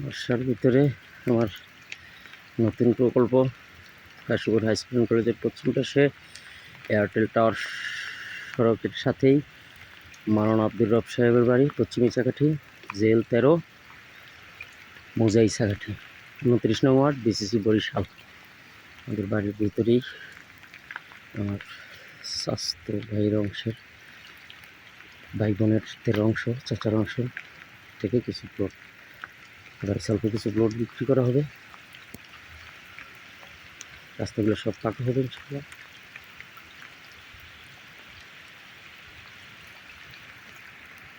বর্ষার ভিতরে আমার নতুন প্রকল্প কাশীপুর হাই স্কুল অ্যান্ড কলেজের পশ্চিম পাশে এয়ারটেল টাওয়ার সড়কের সাথেই মাওলানা আব্দুর রব সাহেবের বাড়ি, পশ্চিম ইছাকাঠি, জেল 13, মৌজা ইছাকাঠি, 29 নং ওয়ার্ড, বিসিসি বরিশাল। আমাদের বাড়ির ভিতরেই আমার স্বাস্থ্য ভাইয়ের অংশের, ভাই বোনের অংশ, চাচার অংশ থেকে কিছু প্লট, এবার স্বল্প কিছু প্লট বিক্রি করা হবে। রাস্তাগুলো সব কাটা হবে ইনশাআল্লাহ।